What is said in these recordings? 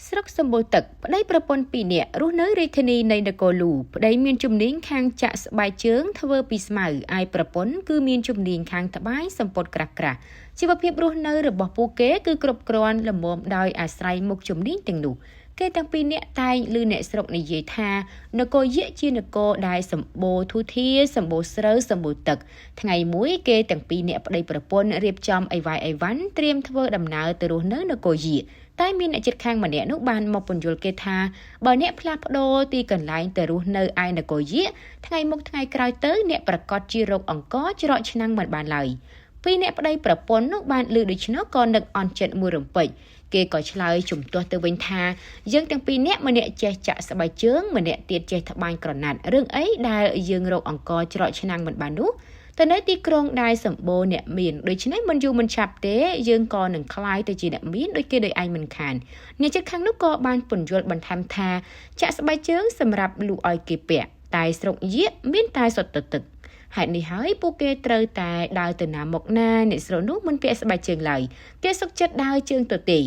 ស្រុកសម្បូរទឹកប្តីប្រពន្ធ2នាក់រស់នៅរាជធានីនៃនគរលូប្តីមានជំនាញខាងចាក់ស្បែកជើងធ្វើពីស្មៅឯប្រពន្ធគឺមានជំនាញខាងត្បាញសម្ពត់ក្រាស់ៗជីវភាពរស់នៅរបស់ពួកគេគឺគ្រប់គ្រាន់ល្មមដោយអាស្រ័យមុខជំនាញទាំងនោះគេទាំងពីរនាក់តែងឮអ្នកស្រុកនិយាយថានគរយៈជានគរដែលសម្បូរធូធាសម្បូរស្រូវសម្បូរទឹកថ្ងៃមួយគេទាំងពីរនាក់ប្តីប្រពន្ធរៀបចំអីវ៉ៃអីវ៉ាន់ត្រៀមធ្វើដំណើរទៅរស់នៅនគរយៈតែមានអ្នកជិតខាងម្នាក់នោះបានមកពន្យល់គេថាបើអ្នកផ្លាស់ប្ដូរទីកន្លែងទៅរស់នៅឯនគរយៈថ្ងៃមុខថ្ងៃក្រោយទៅអ្នកប្រកាសជារោគអង្គច្រកឆ្នាំងមិនបានឡើយពីរអ្នកប្តីប្រពន្ធនោះបានឮដូច្នោះក៏នឹកអន់ចិត្តមួយរំពេចគេក៏ឆ្លើយជំទាស់ទៅវិញថាយើងទាំងពីរនាក់ម្នាក់ចេះចាក់ស្បែកជើងម្នាក់ទៀតចេះត្បាញក្រណាត់រឿងអីដែលយើងរកអង្គច្រកឆ្នាំងមិនបាននោះតែនៅទីក្រុងដែលសម្បូរអ្នកមានដូច្នេះមិនយូរមិនឆាប់ទេយើងក៏នឹងក្លាយទៅជាអ្នកមានដូចគេដោយឯងមិនខានអ្នកជិតខាងនោះក៏បានពន្យល់បន្ថែមថាចាក់ស្បែកជើងសម្រាប់លក់ឲ្យគេពាក់តែស្រុកយៈមានតែសុទ្ធទឹកហេតុនេះហើយពួកគេត្រូវតែដើរទៅណាមកណាអ្នកស្រុកនោះមិនពាក់ស្បែកជើងឡើយគេសុខចិត្តដើរជើងទៅទេ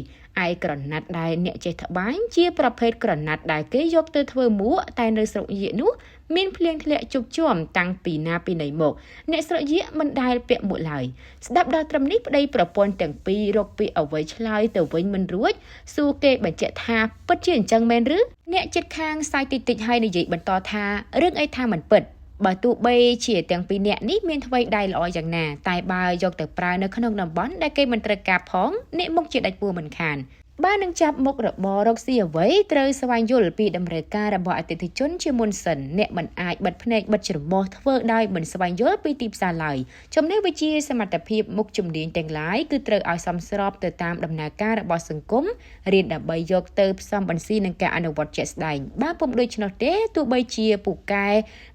ឯក្រណាត់ដែលអ្នកចេះត្បាញជាប្រភេទក្រណាត់ដែលគេយកទៅធ្វើមួកតែនៅស្រុកយៈនោះមានភ្លៀងធ្លាក់ជុកជាំតាំងពីណាពីណីមកអ្នកស្រុកយៈមិនដែលពាក់មួកឡើយស្ដាប់ដល់ត្រឹមនេះប្តីប្រពន្ធទាំងពីររកពីអ្វីឆ្លើយទៅវិញមិនរួចសួរគេបញ្ជាក់ថាពិតជាអញ្ចឹងមែនឬអ្នកចិត្តខាងសាយតិចៗហើយនិយាយបន្តថារឿងអីថាមិនពិតបើទោះបីជាទាំងពីរនាក់នេះមានថ្វីដៃល្អយ៉ាងណាតែបើយកទៅប្រើនៅក្នុងតំបន់ដែលគេមិនត្រូវការផងអ្នកមុខជាដាច់ពួរមិនខានបើនឹងចាប់មុខរបររកស៊ីអ្វីត្រូវស្វែងយល់ពីតម្រូវការរបស់អតិថិជនជាមុនសិនអ្នកមិនអាចបិទភ្នែកបិទច្រមុះធ្វើដោយមិនស្វែងយល់ពីទីផ្សារឡើយចំណេះវិជ្ជាសមត្ថភាពមុខជំនាញទាំងឡាយគឺត្រូវឲ្យសមស្របទៅតាមដំណើរការរបស់សង្គមរៀនដើម្បីយកទៅផ្សំបន្ស៊ីនឹងការអនុវត្តជាក់ស្ដែងបើពុំដូច្នោះទេទោះបីជាពូកែ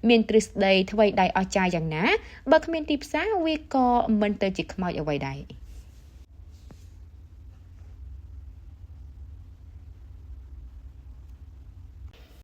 មានទ្រឹស្ដីថ្វីដៃអស្ចារ្យយ៉ាងណាបើគ្មានទីផ្សារវាក៏មិនទៅជាខ្មោចអ្វីដែរ